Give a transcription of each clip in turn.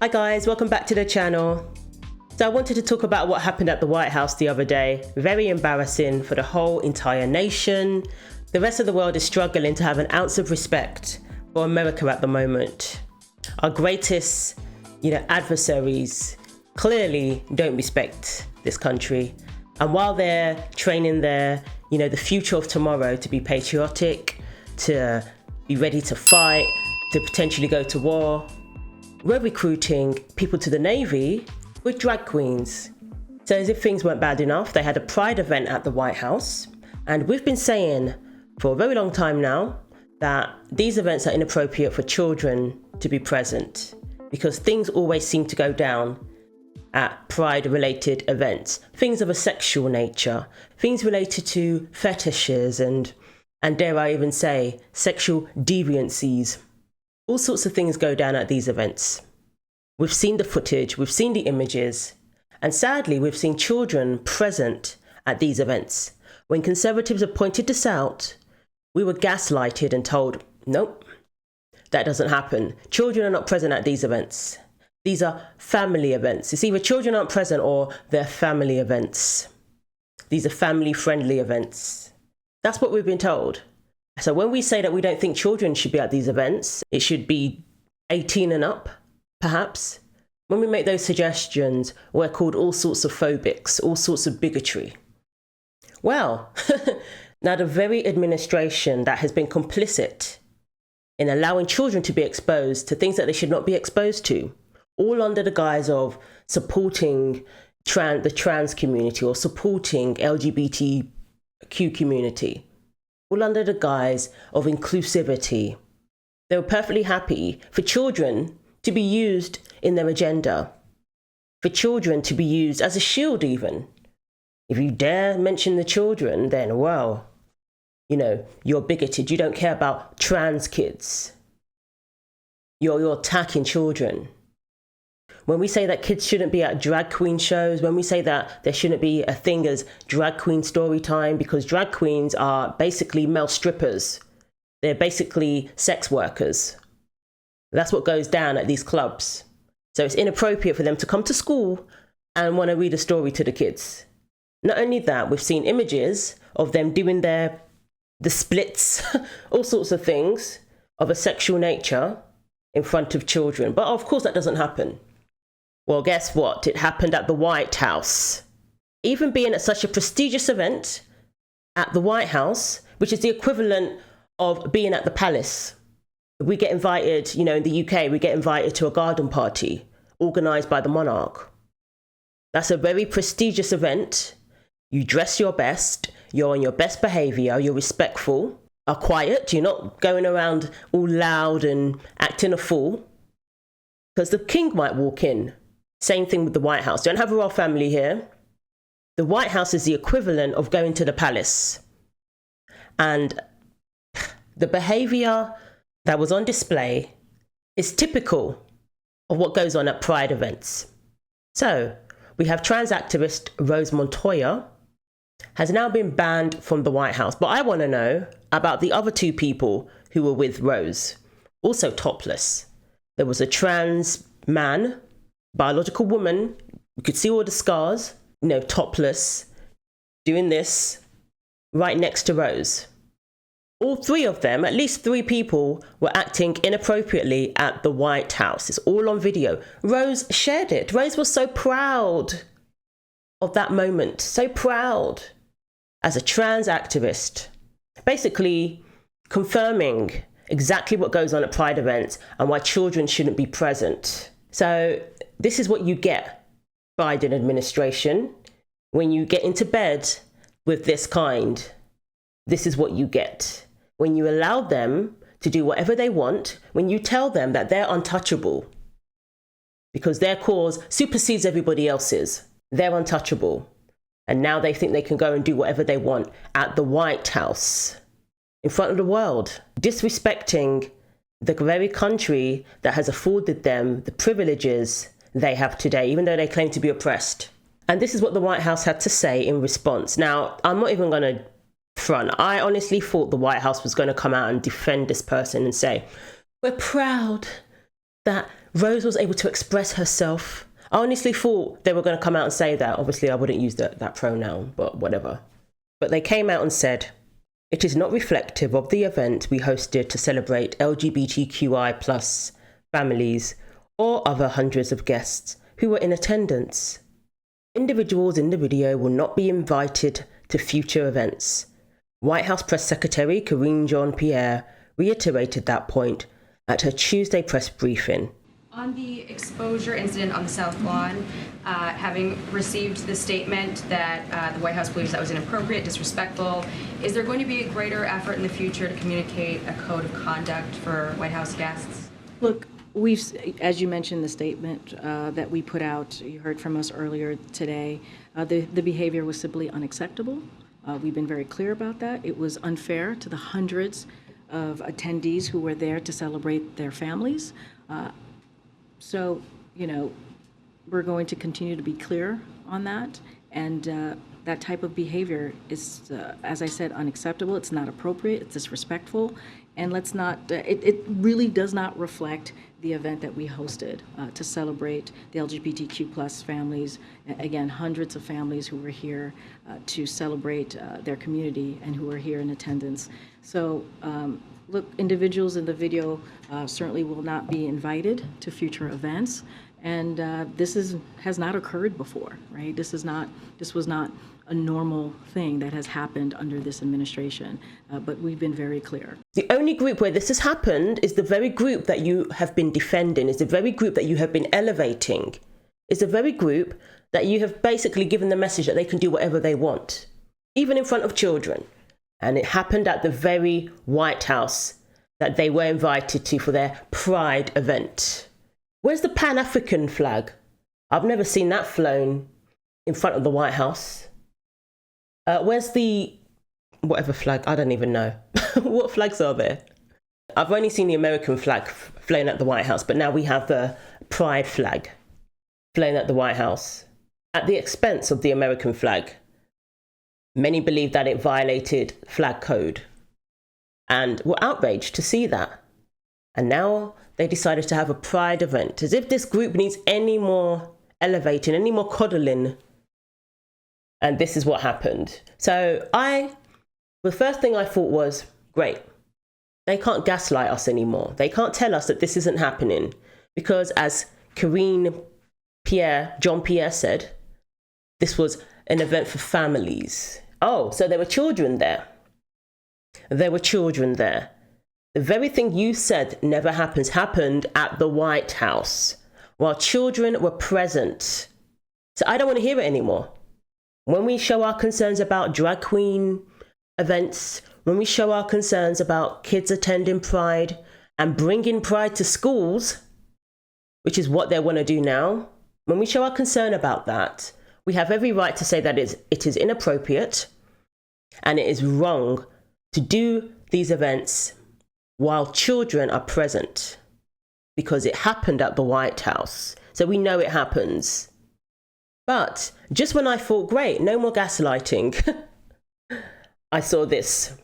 Hi guys, welcome back to the channel. So I wanted to talk about what happened at the White House the other day. Very embarrassing for the whole entire nation. The rest of the world is struggling to have an ounce of respect for America at the moment. Our greatest, adversaries clearly don't respect this country. And while they're training the future of tomorrow to be patriotic, to be ready to fight, to potentially go to war, we're recruiting people to the Navy with drag queens. So as if things weren't bad enough, they had a pride event at the White House. And we've been saying for a very long time now that these events are inappropriate for children to be present because things always seem to go down at pride-related events. Things of a sexual nature, things related to fetishes and dare I even say, sexual deviancies. All sorts of things go down at these events. We've seen the footage, we've seen the images, and sadly, we've seen children present at these events. When conservatives have pointed this out, we were gaslighted and told, nope, that doesn't happen. Children are not present at these events. These are family events. It's either children aren't present or they're family events. These are family-friendly events. That's what we've been told. So when we say that we don't think children should be at these events, it should be 18 and up, perhaps. When we make those suggestions, we're called all sorts of phobics, all sorts of bigotry. Well, now the very administration that has been complicit in allowing children to be exposed to things that they should not be exposed to, all under the guise of supporting the trans community or supporting LGBTQ community, all under the guise of inclusivity. They were perfectly happy for children to be used in their agenda, for children to be used as a shield even. If you dare mention the children, then, well, you're bigoted. You don't care about trans kids. You're attacking children. When we say that kids shouldn't be at drag queen shows, when we say that there shouldn't be a thing as drag queen story time, because drag queens are basically male strippers. They're basically sex workers. That's what goes down at these clubs. So it's inappropriate for them to come to school and want to read a story to the kids. Not only that, we've seen images of them doing the splits, all sorts of things of a sexual nature in front of children. But of course that doesn't happen. Well, guess what? It happened at the White House. Even being at such a prestigious event at the White House, which is the equivalent of being at the palace. We get invited, in the UK, we get invited to a garden party organised by the monarch. That's a very prestigious event. You dress your best, you're on your best behaviour, you're respectful, are quiet, you're not going around all loud and acting a fool. Because the king might walk in. Same thing with the White House. Don't have a royal family here. The White House is the equivalent of going to the palace. And the behaviour that was on display is typical of what goes on at pride events. So we have trans activist Rose Montoya has now been banned from the White House. But I want to know about the other two people who were with Rose, also topless. There was a trans man, biological woman, you could see all the scars, topless, doing this right next to Rose. All three of them, at least three people, were acting inappropriately at the White House. It's all on video. Rose shared it. Rose was so proud of that moment, so proud as a trans activist, basically confirming exactly what goes on at pride events and why children shouldn't be present. So this is what you get, Biden administration, when you get into bed with this kind. This is what you get. When you allow them to do whatever they want, when you tell them that they're untouchable, because their cause supersedes everybody else's. They're untouchable. And now they think they can go and do whatever they want at the White House, in front of the world, disrespecting the very country that has afforded them the privileges they have today, even though they claim to be oppressed. And this is what the White House had to say in response. Now, I'm not even going to front. I honestly thought the White House was going to come out and defend this person and say, we're proud that Rose was able to express herself. I honestly thought they were going to come out and say that. Obviously, I wouldn't use that pronoun, but whatever. But they came out and said, "It is not reflective of the event we hosted to celebrate LGBTQI plus families or other hundreds of guests who were in attendance. Individuals in the video will not be invited to future events." White House Press Secretary Karine Jean Pierre reiterated that point at her Tuesday press briefing. On the exposure incident on the South Lawn, having received the statement that the White House believes that was inappropriate, disrespectful, is there going to be a greater effort in the future to communicate a code of conduct for White House guests? Look, as you mentioned, the statement that we put out, you heard from us earlier today, the behavior was simply unacceptable. We've been very clear about that. It was unfair to the hundreds of attendees who were there to celebrate their families. So, we're going to continue to be clear on that. And that type of behavior is, as I said, unacceptable. It's not appropriate. It's disrespectful. And let's not, it really does not reflect the event that we hosted to celebrate the LGBTQ plus families. Again, hundreds of families who were here to celebrate their community and who were here in attendance. So, look, individuals in the video certainly will not be invited to future events, and this has not occurred before, right? This was not a normal thing that has happened under this administration, but we've been very clear. The only group where this has happened is the very group that you have been defending, is the very group that you have been elevating, is the very group that you have basically given the message that they can do whatever they want, even in front of children. And it happened at the very White House that they were invited to for their Pride event. Where's the Pan-African flag? I've never seen that flown in front of the White House. Where's the whatever flag? I don't even know. What flags are there? I've only seen the American flag flown at the White House, but now we have the Pride flag flown at the White House at the expense of the American flag. Many believe that it violated flag code and were outraged to see that. And now they decided to have a Pride event, as if this group needs any more elevating, any more coddling. And this is what happened. So the first thing I thought was, great, they can't gaslight us anymore. They can't tell us that this isn't happening. Because as Karine Jean Pierre said, this was an event for families. Oh, so there were children there. There were children there. The very thing you said never happened at the White House while children were present. So I don't want to hear it anymore. When we show our concerns about drag queen events, when we show our concerns about kids attending Pride and bringing Pride to schools, which is what they want to do now, when we show our concern about that, we have every right to say that it is inappropriate and it is wrong to do these events while children are present, because it happened at the White House. So we know it happens. But just when I thought, great, no more gaslighting, I saw this.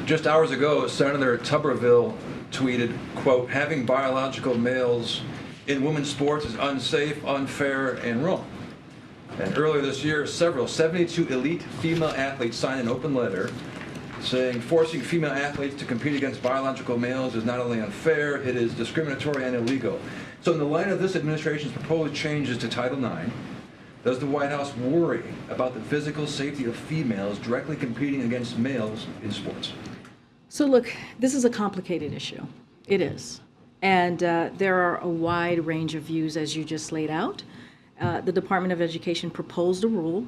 Just hours ago, Senator Tuberville tweeted, quote, "Having biological males in women's sports is unsafe, unfair, and wrong." And earlier this year, 72 elite female athletes signed an open letter saying forcing female athletes to compete against biological males is not only unfair, it is discriminatory and illegal. So in the light of this administration's proposed changes to Title IX, does the White House worry about the physical safety of females directly competing against males in sports? So look, this is a complicated issue. It is. And there are a wide range of views, as you just laid out. The Department of Education proposed a rule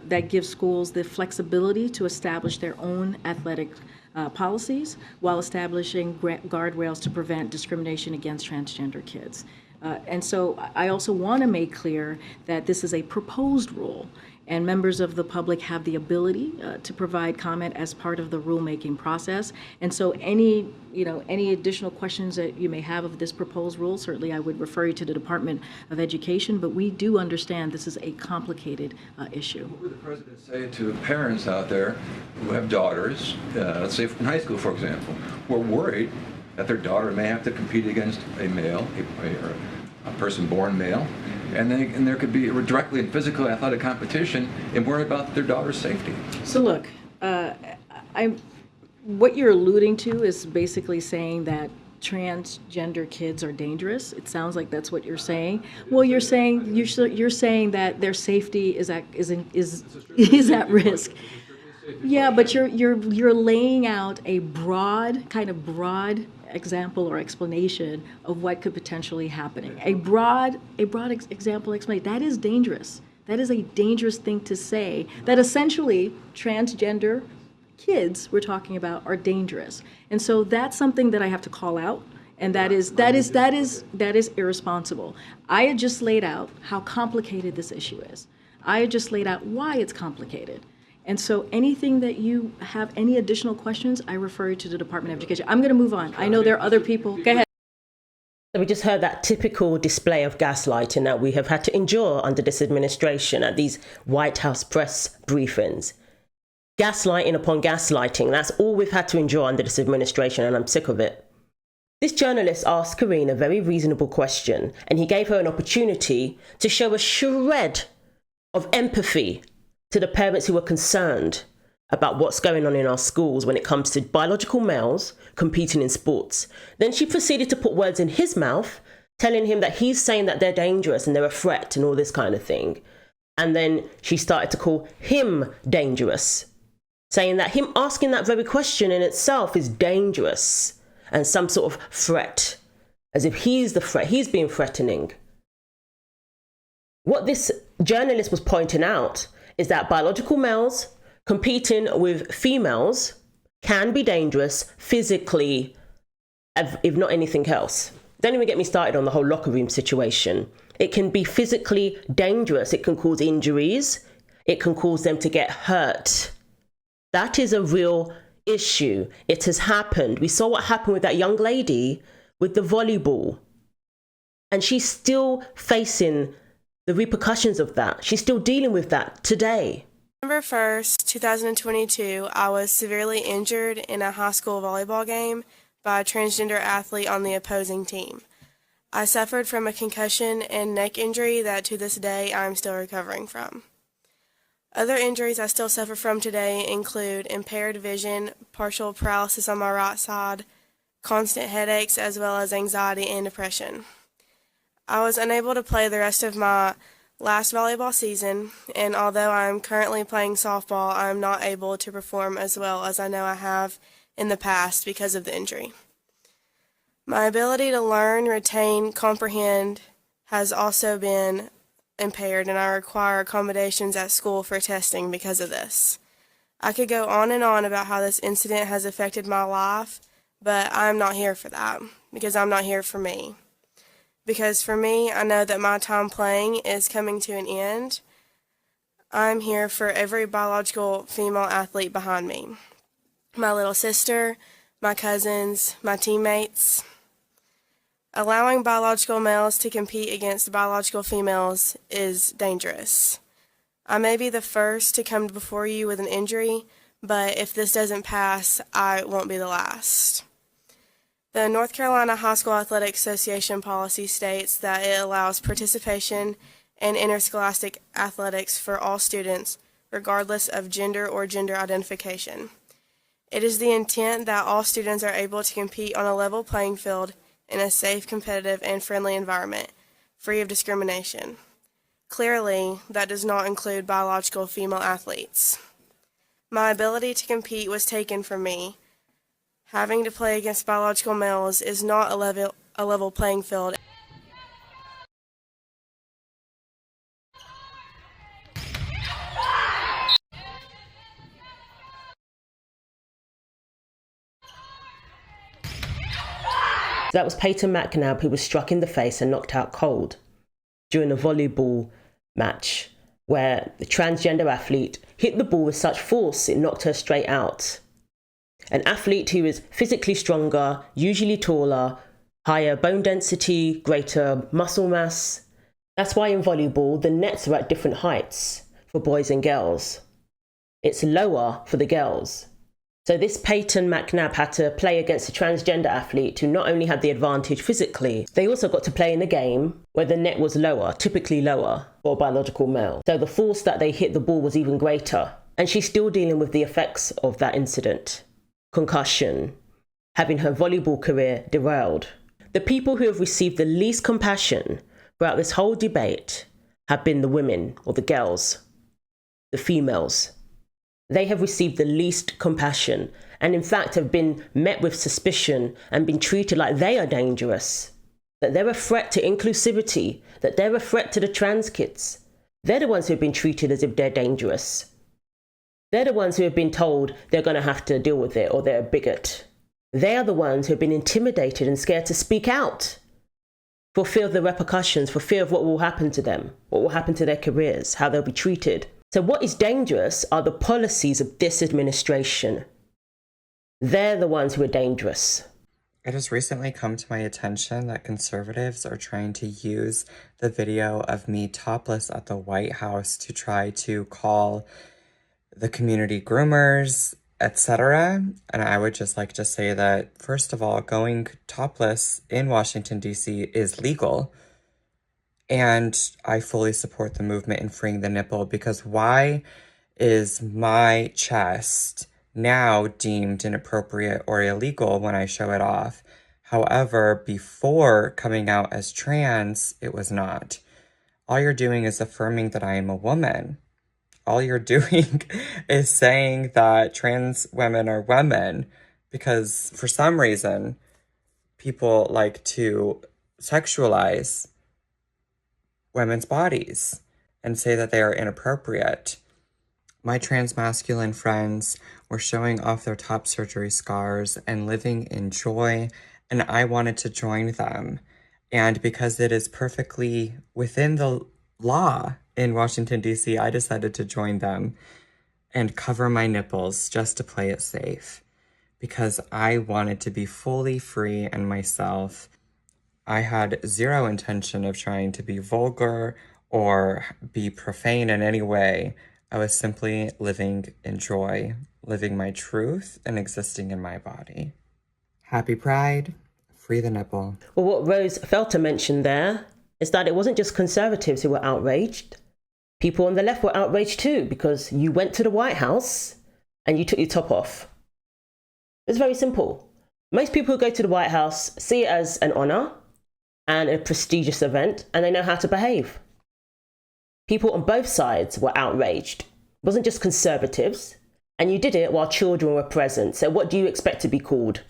that gives schools the flexibility to establish their own athletic policies while establishing guardrails to prevent discrimination against transgender kids. And so I also want to make clear that this is a proposed rule, and members of the public have the ability to provide comment as part of the rulemaking process. And so any additional questions that you may have of this proposed rule, certainly I would refer you to the Department of Education, but we do understand this is a complicated issue. What would the president say to parents out there who have daughters, let's say from high school, for example, who are worried that their daughter may have to compete against a male, a person born male, and there could be directly in physical athletic competition and worry about their daughter's safety. So look, what you're alluding to is basically saying that transgender kids are dangerous. It sounds like that's what you're saying. Well, you're saying that their safety is at risk. Yeah, but you're laying out a broad example or explanation of what could potentially happen. A broad example explanation. That is dangerous. That is a dangerous thing to say. That essentially transgender kids we're talking about are dangerous. And so that's something that I have to call out, and that is irresponsible. I had just laid out how complicated this issue is. I had just laid out why it's complicated. And so anything that you have any additional questions, I refer you to the Department of Education. I'm going to move on. I know there are other people. Go ahead. So we just heard that typical display of gaslighting that we have had to endure under this administration at these White House press briefings. Gaslighting upon gaslighting, that's all we've had to endure under this administration, and I'm sick of it. This journalist asked Karine a very reasonable question, and he gave her an opportunity to show a shred of empathy to the parents who are concerned about what's going on in our schools when it comes to biological males competing in sports. Then she proceeded to put words in his mouth, telling him that he's saying that they're dangerous and they're a threat and all this kind of thing. And then she started to call him dangerous, saying that him asking that very question in itself is dangerous and some sort of threat, as if he's the threat, he's being threatening. What this journalist was pointing out is that biological males competing with females can be dangerous physically, if not anything else. Don't even get me started on the whole locker room situation. It can be physically dangerous. It can cause injuries. It can cause them to get hurt. That is a real issue. It has happened. We saw what happened with that young lady with the volleyball. And she's still facing the repercussions of that. She's still dealing with that today. November 1st, 2022, I was severely injured in a high school volleyball game by a transgender athlete on the opposing team. I suffered from a concussion and neck injury that to this day I'm still recovering from. Other injuries I still suffer from today include impaired vision, partial paralysis on my right side, constant headaches, as well as anxiety and depression. I was unable to play the rest of my last volleyball season, and although I am currently playing softball, I am not able to perform as well as I know I have in the past because of the injury. My ability to learn, retain, comprehend has also been impaired, and I require accommodations at school for testing because of this. I could go on and on about how this incident has affected my life, but I'm not here for that, because I'm not here for me. Because for me, I know that my time playing is coming to an end. I'm here for every biological female athlete behind me. My little sister, my cousins, my teammates. Allowing biological males to compete against biological females is dangerous. I may be the first to come before you with an injury, but if this doesn't pass, I won't be the last. The North Carolina High School Athletic Association policy states that it allows participation in interscholastic athletics for all students, regardless of gender or gender identification. It is the intent that all students are able to compete on a level playing field in a safe, competitive, and friendly environment, free of discrimination. Clearly, that does not include biological female athletes. My ability to compete was taken from me. Having to play against biological males is not a level playing field. That was Peyton McNabb, who was struck in the face and knocked out cold during a volleyball match where the transgender athlete hit the ball with such force it knocked her straight out. An athlete who is physically stronger, usually taller, higher bone density, greater muscle mass. That's why in volleyball, the nets are at different heights for boys and girls. It's lower for the girls. So this Peyton McNabb had to play against a transgender athlete who not only had the advantage physically, they also got to play in a game where the net was lower, typically lower for a biological male. So the force that they hit the ball was even greater. And she's still dealing with the effects of that incident. Concussion, having her volleyball career derailed. The people who have received the least compassion throughout this whole debate have been the women, or the girls, the females. They have received the least compassion and in fact have been met with suspicion and been treated like they are dangerous, that they're a threat to inclusivity, that they're a threat to the trans kids. They're the ones who have been treated as if they're dangerous. They're the ones who have been told they're going to have to deal with it or they're a bigot. They are the ones who have been intimidated and scared to speak out for fear of the repercussions, for fear of what will happen to them, what will happen to their careers, how they'll be treated. So what is dangerous are the policies of this administration. They're the ones who are dangerous. It has recently come to my attention that conservatives are trying to use the video of me topless at the White House to try to call the community groomers, etc. And I would just like to say that, first of all, going topless in Washington, D.C. is legal. And I fully support the movement in freeing the nipple, because why is my chest now deemed inappropriate or illegal when I show it off? However, before coming out as trans, it was not. All you're doing is affirming that I am a woman. All you're doing is saying that trans women are women, because for some reason, people like to sexualize women's bodies and say that they are inappropriate. My trans masculine friends were showing off their top surgery scars and living in joy, and I wanted to join them. And because it is perfectly within the law in Washington, D.C., I decided to join them and cover my nipples just to play it safe, because I wanted to be fully free and myself. I had zero intention of trying to be vulgar or be profane in any way. I was simply living in joy, living my truth and existing in my body. Happy Pride, free the nipple. Well, what Rose failed to mention there is that it wasn't just conservatives who were outraged. People on the left were outraged too, because you went to the White House and you took your top off. It's very simple. Most people who go to the White House see it as an honor and a prestigious event, and they know how to behave. People on both sides were outraged. It wasn't just conservatives, and you did it while children were present. So what do you expect to be called?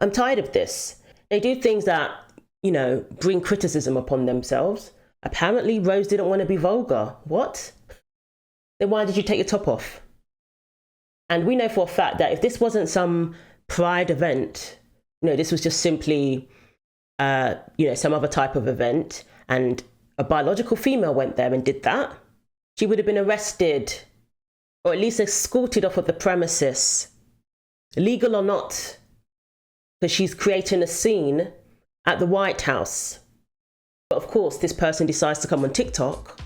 I'm tired of this. They do things that, bring criticism upon themselves. Apparently, Rose didn't want to be vulgar. What? Then why did you take your top off? And we know for a fact that if this wasn't some pride event, this was just simply some other type of event, and a biological female went there and did that, she would have been arrested or at least escorted off of the premises, legal or not, because she's creating a scene at the White House. But of course, this person decides to come on TikTok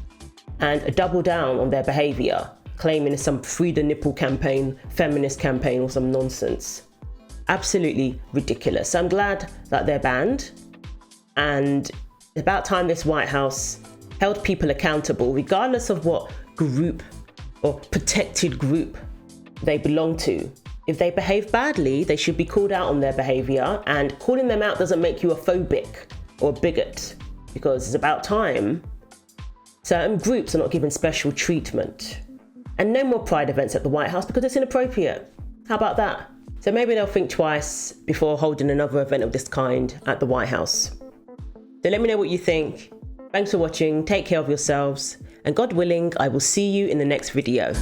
and double down on their behavior, claiming it's some free the nipple campaign, feminist campaign, or some nonsense. Absolutely ridiculous. So I'm glad that they're banned, and it's about time this White House held people accountable, regardless of what group or protected group they belong to. If they behave badly, they should be called out on their behavior, and calling them out doesn't make you a phobic or a bigot, because it's about time certain groups are not given special treatment. And no more pride events at the White House, because it's inappropriate. How about that? So maybe they'll think twice before holding another event of this kind at the White House. So let me know what you think. Thanks for watching, take care of yourselves, and God willing, I will see you in the next video.